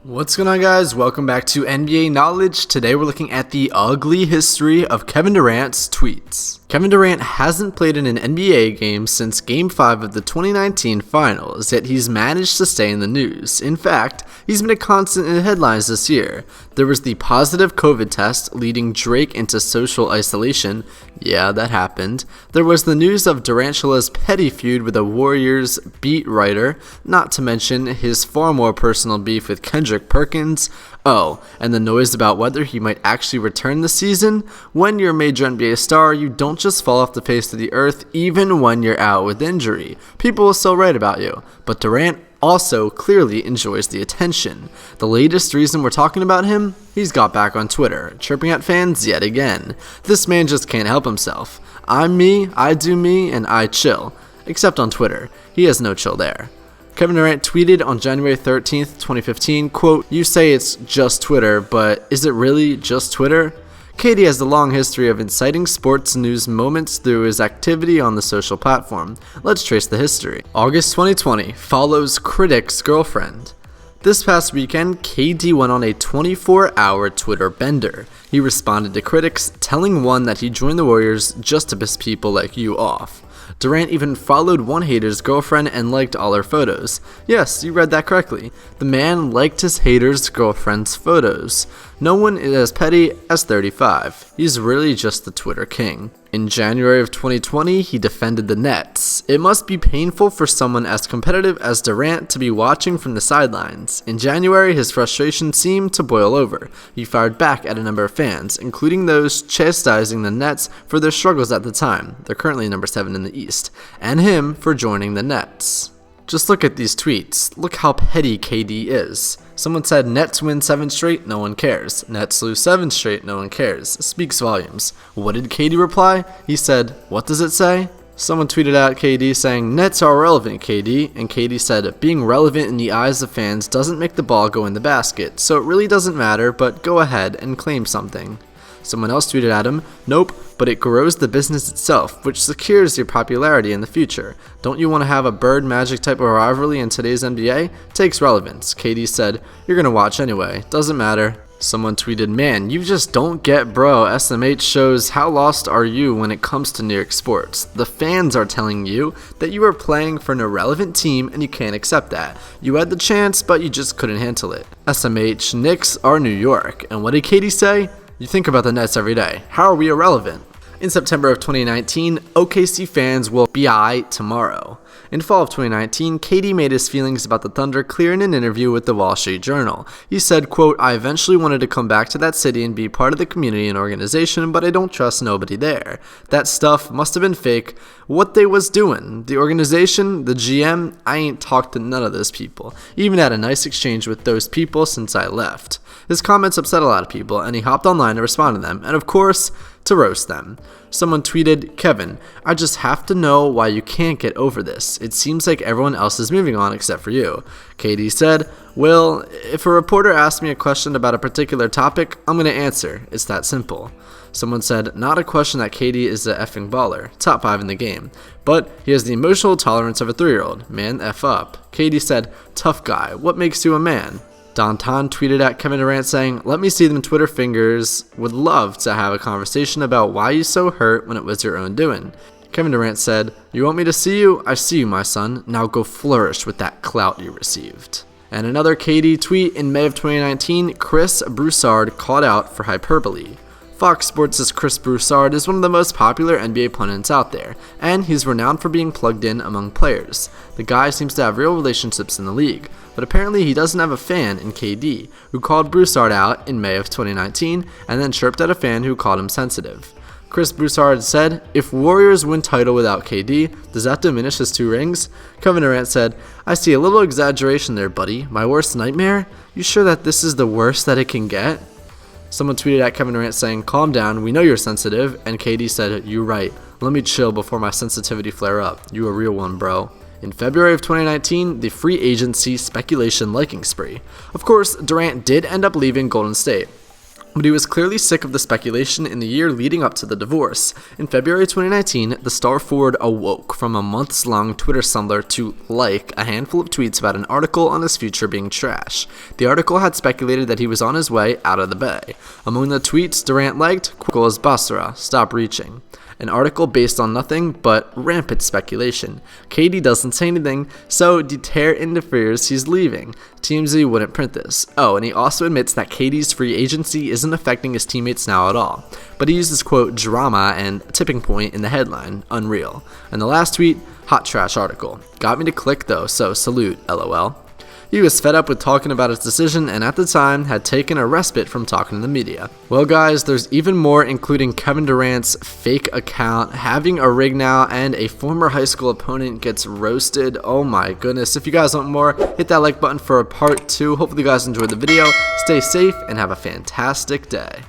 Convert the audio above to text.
What's going on, guys? Welcome back to NBA Knowledge. Today we're looking at the ugly history of Kevin Durant's tweets. Kevin Durant hasn't played in an NBA game since Game 5 of the 2019 Finals, yet he's managed to stay in the news. In fact, he's been a constant in the headlines this year. There was the positive COVID test leading Drake into social isolation. Yeah, that happened. There was the news of Durantula's petty feud with a Warriors beat writer, not to mention his far more personal beef with Kendrick Perkins. Oh, and the noise about whether he might actually return this season. When you're a major NBA star, you don't just fall off the face of the earth even when you're out with injury. People will still write about you. But Durant also clearly enjoys the attention. The latest reason we're talking about him? He's got back on Twitter, chirping at fans yet again. This man just can't help himself. I'm me, I do me, and I chill. Except on Twitter. He has no chill there. Kevin Durant tweeted on January 13th, 2015, quote, "You say it's just Twitter, but is it really just Twitter?" KD has a long history of inciting sports news moments through his activity on the social platform. Let's trace the history. August 2020 follows critic's girlfriend. This past weekend, KD went on a 24-hour Twitter bender. He responded to critics, telling one that he joined the Warriors just to piss people like you off. Durant even followed one hater's girlfriend and liked all her photos. Yes, you read that correctly. The man liked his hater's girlfriend's photos. No one is as petty as 35. He's really just the Twitter king. In January of 2020, he defended the Nets. It must be painful for someone as competitive as Durant to be watching from the sidelines. In January, his frustration seemed to boil over. He fired back at a number of fans, including those chastising the Nets for their struggles at the time. They're currently number 7 in the East. And him for joining the Nets. Just look at these tweets. Look how petty KD is. Someone said Nets win 7 straight, no one cares. Nets lose 7 straight, no one cares. Speaks volumes. What did KD reply? He said, "What does it say?" Someone tweeted at KD saying, "Nets are irrelevant, KD." And KD said, "Being relevant in the eyes of fans doesn't make the ball go in the basket, so it really doesn't matter, but go ahead and claim something." Someone else tweeted at him, "Nope, but it grows the business itself, which secures your popularity in the future. Don't you want to have a Bird Magic type of rivalry in today's NBA? Takes relevance." KD said, "You're gonna watch anyway, doesn't matter." Someone tweeted, "Man, you just don't get, bro. SMH shows how lost are you when it comes to New York sports. The fans are telling you that you are playing for an irrelevant team and you can't accept that. You had the chance, but you just couldn't handle it. SMH, Knicks are New York." And what did KD say? "You think about the Nets every day. How are we irrelevant?" In September of 2019, OKC fans will be aight tomorrow. In fall of 2019, KD made his feelings about the Thunder clear in an interview with the Wall Street Journal. He said, quote, "I eventually wanted to come back to that city and be part of the community and organization, but I don't trust nobody there. That stuff must have been fake. What they was doing, the organization, the GM, I ain't talked to none of those people. Even had a nice exchange with those people since I left." His comments upset a lot of people, and he hopped online to respond to them, and of course, to roast them. Someone tweeted, "Kevin, I just have to know why you can't get over this. It seems like everyone else is moving on except for you." KD said, "Well, if a reporter asks me a question about a particular topic, I'm going to answer. It's that simple." Someone said, "Not a question that KD is a effing baller, top 5 in the game, but he has the emotional tolerance of a 3-year-old. Man, F up." KD said, "Tough guy, what makes you a man?" Danton tweeted at Kevin Durant saying, "Let me see them Twitter fingers. Would love to have a conversation about why you so hurt when it was your own doing." Kevin Durant said, "You want me to see you? I see you, my son. Now go flourish with that clout you received." And another KD tweet in May of 2019, Chris Broussard called out for hyperbole. Fox Sports' Chris Broussard is one of the most popular NBA pundits out there, and he's renowned for being plugged in among players. The guy seems to have real relationships in the league, but apparently he doesn't have a fan in KD, who called Broussard out in May of 2019 and then chirped at a fan who called him sensitive. Chris Broussard said, "If Warriors win title without KD, does that diminish his 2 rings? Kevin Durant said, "I see a little exaggeration there, buddy. My worst nightmare? You sure that this is the worst that it can get?" Someone tweeted at Kevin Durant saying, "Calm down, we know you're sensitive," and KD said, "You right. Let me chill before my sensitivity flare up. You a real one, bro." In February of 2019, the free agency speculation liking spree. Of course, Durant did end up leaving Golden State. But he was clearly sick of the speculation in the year leading up to the divorce. In February 2019, the star forward awoke from a months-long Twitter slumber to like a handful of tweets about an article on his future being trash. The article had speculated that he was on his way out of the Bay. Among the tweets Durant liked, "Goals Basra, stop reaching." An article based on nothing but rampant speculation. KD doesn't say anything, so Deter interferes he's leaving. TMZ wouldn't print this. Oh, and he also admits that KD's free agency isn't affecting his teammates now at all. But he uses quote drama and tipping point in the headline. Unreal. And the last tweet, hot trash article. Got me to click though, so salute, LOL. He was fed up with talking about his decision and at the time had taken a respite from talking to the media. Well guys, there's even more, including Kevin Durant's fake account, having a rig now, and a former high school opponent gets roasted. Oh my goodness. If you guys want more, hit that like button for a part 2. Hopefully you guys enjoyed the video. Stay safe and have a fantastic day.